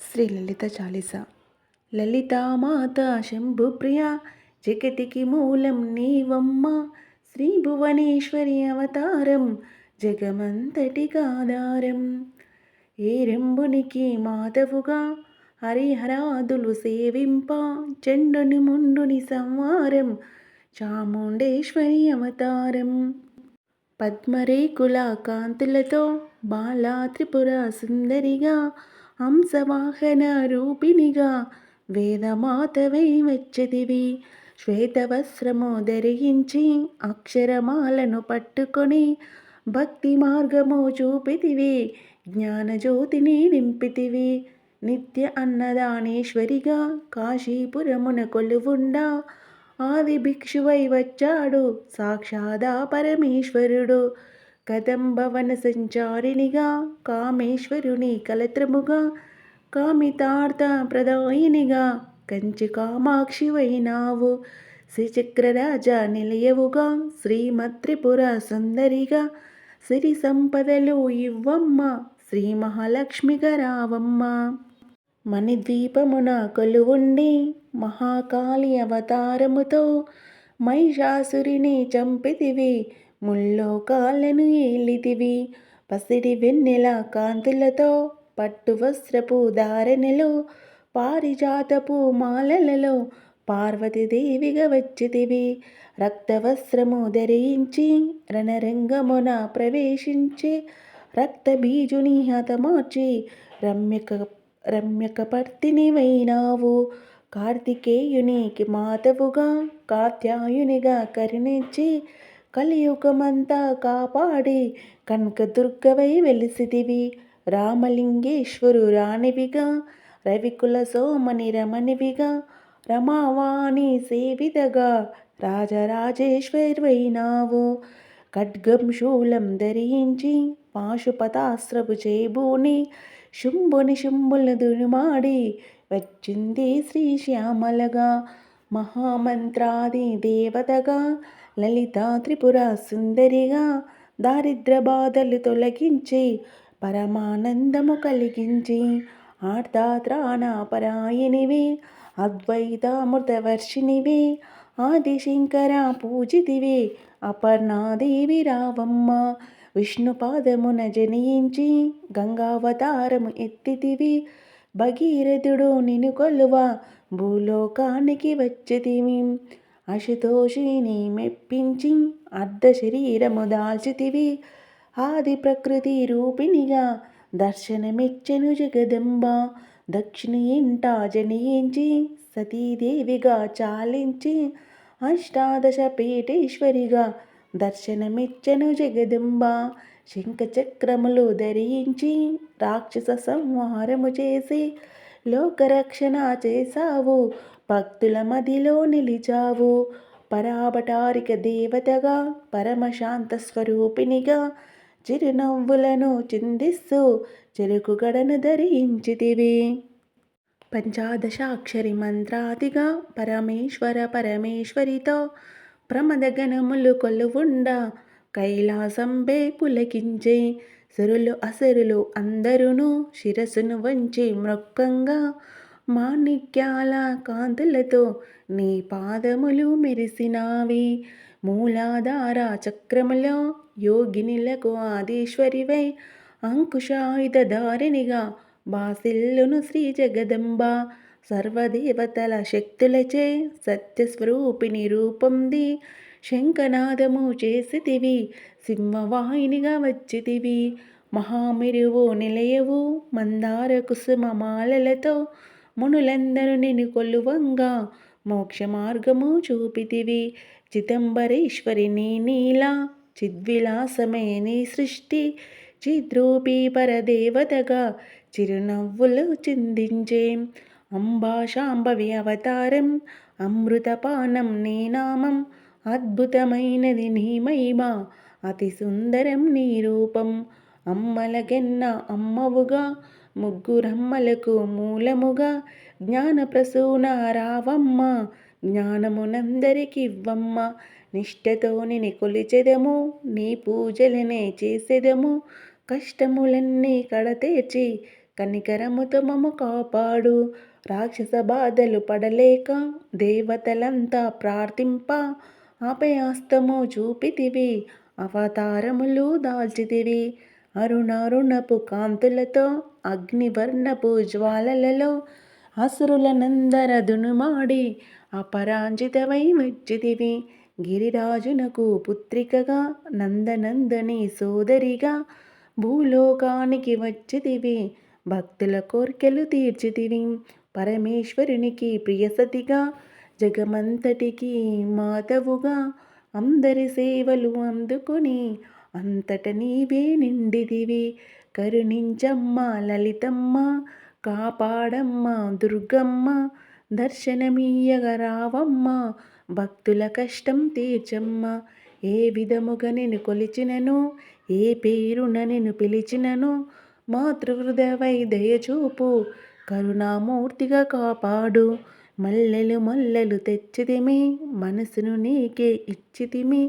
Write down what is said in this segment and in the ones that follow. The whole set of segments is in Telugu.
శ్రీ లలిత చాలీస. లలితామాత శంభుప్రియ జగతికి మూలం నీవమ్మ, శ్రీ భువనేశ్వరి అవతారం జగమంతటికాధారం. ఏ రెంబునికి మాధవుగా హరిహరాదులు సేవింప, చండుని ముండుని సంవారం చాముండేశ్వరి అవతారం. పద్మరేకుల కాంతులతో బాలా త్రిపుర సుందరిగా, హంసవాహన రూపిణిగా వేదమాతవై వచ్చదివి. శ్వేతవస్త్రము ధరించి అక్షరమాలను పట్టుకొని భక్తి మార్గము చూపితివి, జ్ఞానజ్యోతిని నింపితివి. నిత్య అన్నదానేశ్వరిగా కాశీపురమున కొలువుండా, ఆది భిక్షువై వచ్చాడు సాక్షాదా పరమేశ్వరుడు. కదంబవన సంచారిణిగా కామేశ్వరుని కలత్రముగా, కామితార్థ ప్రదాయినిగా కంచి కామాక్షివైనావు. శ్రీచక్రరాజ నిలయవుగా శ్రీమత్రిపుర సుందరిగా, సిరి సంపదలు ఇవ్వమ్మ శ్రీ మహాలక్ష్మిగా రావమ్మ. మణిద్వీపమున కొలువుండి మహాకాళి అవతారముతో మహిషాసురిని చంపితివి, ముల్లోకాలను ఏలితివి. పసిడి వెన్నెల కాంతులతో పట్టు వస్త్రపు ధారణలో, పారిజాతపు మాలలలో పార్వతీదేవిగా వచ్చితివి. రక్తవస్త్రము ధరించి రణరంగమున ప్రవేశించి, రక్తబీజుని హతమార్చి రమ్యకపర్తినివైనావు. కార్తికేయునికి మాతవుగా కాత్యాయునిగా కరుణించి, కలియుగమంతా కాపాడి కనకదుర్గవై వెలిసితివి. రామలింగేశ్వరు రాణివిగా, రవికుల సోమని రమణివిగా, రమావాణి సేవితగా రాజరాజేశ్వరివైనావు. ఖడ్గం శూలం ధరించి పాశుపతాస్త్రపు చేబూని, శుంభుని దునుమాడి వచ్చింది శ్రీశ్యామలగా. మహామంత్రాది దేవతగా లలితా త్రిపుర సుందరిగా, దారిద్ర బాధలు తొలగించి పరమానందము కలిగించి, ఆర్తాత్రాణ పరాయణివి అద్వైతామృతవర్షిణివి, ఆదిశంకర పూజితివి అపర్ణాదేవి రావమ్మ. విష్ణుపాదమున జనించి గంగావతారము ఎత్తితివి, భగీరథుడు నిన్ను కొలువ భూలోకానికి వచ్చితివి. అశుతోషిని మెప్పించి అర్ధ శరీరము దాల్చితివి, ఆది ప్రకృతి రూపిణిగా దర్శనమిచ్చెను జగదంబ. దక్షిణి ఇంట జనించి సతీదేవిగా చాలించి, అష్టాదశ పీఠేశ్వరిగా దర్శనమిచ్చెను జగదంబ. శంఖచక్రములు ధరించి రాక్షస సంహారము చేసి, లోకరక్షణ చేశావు, భక్తుల మదిలో నిలిచావు. పరాభటారిక దేవతగా పరమశాంత స్వరూపిణిగా, చిరునవ్వులను చిందిస్తూ చెరుకు గడను ధరించితివి. పంచాదశాక్షరి మంత్రాదిగా పరమేశ్వరితో ప్రమదగణములు కొలువుండా, కైలాసంబే పులకించే. సురులు అసురులు అందరును శిరస్సును వంచి మ్రొక్కంగా, మాణిక్యాల కాంతులతో నీ పాదములు మెరిసినావి. మూలాధార చక్రములో యోగినులకు ఆదీశ్వరివై, అంకుశాయుధధారిణిగా బాసిల్లును శ్రీ జగదంబ. సర్వదేవతల శక్తులచే సత్యస్వరూపిణి రూపొంది, శంఖనాదము చేసితివి, సింహవాహినిగా వచ్చితివి. మహామిరువు నిలయవు మందార కుసుమ మాలలతో, మునులందరూ నిన్ను కొలువంగా మోక్ష మార్గము చూపితివి. చిదంబరేశ్వరి నీ నీలా, చిద్విలాసమే నీ సృష్టి, చిద్రూపీ పరదేవతగా చిరునవ్వులు చిందించే. అంబా శాంభవి అవతారం, అమృతపానం నీ నామం, అద్భుతమైనది నీ మహిమ, అతి సుందరం నీ రూపం. అమ్మలకెన్న అమ్మవుగా, ముగ్గురమ్మలకు మూలముగా, జ్ఞానప్రసూన రావమ్మ, జ్ఞానమునందరికివ్వమ్మ. నిష్టతో నిన్ను కొలిచెదము, నీ పూజలనే చేసెదము, కష్టములన్నీ కడతేర్చి కనికరముతో మము కాపాడు. రాక్షస బాధలు పడలేక దేవతలంతా ప్రార్థింప అభయహస్తము చూపితివి. అవతారములు దాల్చితివి. అరుణారుణపు కాంతులతో అగ్నివర్ణపు జ్వాలలలో అసురులనందరదునుమాడి అపరాజితవై వచ్చితివి. గిరిరాజునకు పుత్రికగా నందనందని సోదరిగా భూలోకానికి వచ్చితివి. భక్తుల కోర్కెలు తీర్చితివి. పరమేశ్వరునికి ప్రియసతిగా జగమంతటికి మాతవుగా అందరి సేవలు అందుకొని అంతట నీవే నిండితివి. కరుణించమ్మ లలితమ్మ, కాపాడమ్మ దుర్గమ్మ, దర్శనమీయగరావమ్మ, భక్తుల కష్టం తీర్చమ్మ. ఏ విధముగా నేను కొలిచినను, ఏ పేరున నేను పిలిచినను, మాతృహృదయవై దయచూపు, కరుణామూర్తిగా కాపాడు. మల్లెలు మల్లెలు తెచ్చితిమి, మనసును నీకే ఇచ్చితిమి,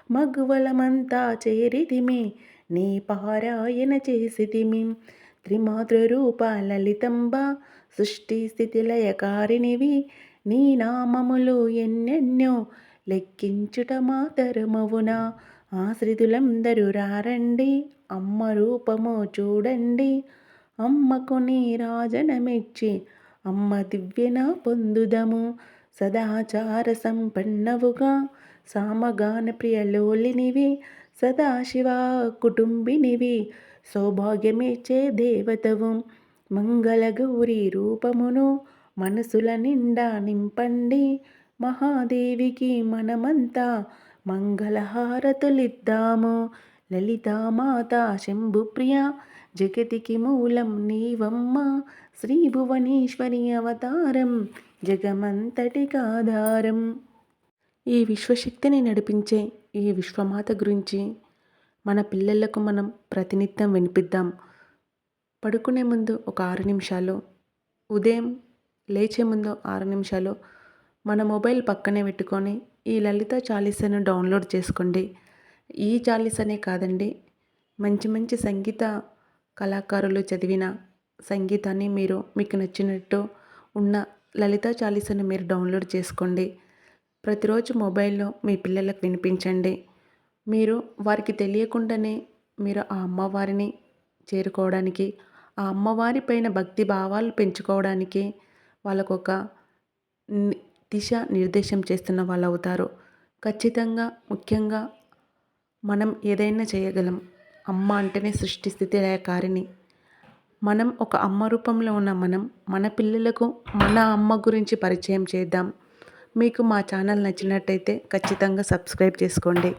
మగువలమంతా చేరితిమి, నీ పారాయణ చేసితిమి. త్రిమాతృరూప లలితంబ, సృష్టి స్థితి లయకారిణివి, నీ నామములు ఎన్నెన్నో లెక్కించుట మాతరమవునా. ఆశ్రితులందరూ రారండి, అమ్మ రూపము చూడండి, అమ్మకు నీరాజనమిచ్చి అమ్మ దివ్యన పొందుదము. సదాచార సంపన్నవుగా సామగాన ప్రియలోలినివి, సదాశివ కుటుంబినివి, సౌభాగ్యమిచ్చే దేవతవు. మంగళగౌరి రూపమును మనసుల నిండా నింపండి, మహాదేవికి మనమంతా మంగళహారతులిద్దాము. లలితామాత శంభుప్రియ, జగతికి మూలం నీవమ్మ, శ్రీ భువనేశ్వరి అవతారం, జగమంతటికాధారం. ఈ విశ్వశక్తిని నడిపించే ఈ విశ్వమాత గురించి మన పిల్లలకు మనం ప్రతినిత్యం వినిపిద్దాం. పడుకునే ముందు ఒక 6 నిమిషాలు, ఉదయం లేచే ముందు 6 నిమిషాలు మన మొబైల్ పక్కనే పెట్టుకొని ఈ లలిత చాలీసాను డౌన్లోడ్ చేసుకోండి. ఈ చాలీసనే కాదండి, మంచి మంచి సంగీత కళాకారులు చదివిన సంగీతాన్ని మీకు నచ్చినట్టు ఉన్న లలిత చాలీసాను మీరు డౌన్లోడ్ చేసుకోండి. ప్రతిరోజు మొబైల్లో మీ పిల్లలకు వినిపించండి. మీరు వారికి తెలియకుండానే మీరు ఆ అమ్మవారిని చేరుకోవడానికి, ఆ అమ్మవారి పైన భక్తి భావాలు పెంచుకోవడానికి వాళ్ళకొక దిశ నిర్దేశం చేస్తున్న వాళ్ళు అవుతారు. ఖచ్చితంగా ముఖ్యంగా మనం ఏదైనా చేయగలం. అమ్మ అంటేనే సృష్టి స్థితి లయకారిణి. మనం ఒక అమ్మ రూపంలో ఉన్న మన పిల్లలకు మన అమ్మ గురించి పరిచయం చేద్దాం. మీకు మా ఛానల్ నచ్చినట్టయితే ఖచ్చితంగా సబ్స్క్రైబ్ చేసుకోండి.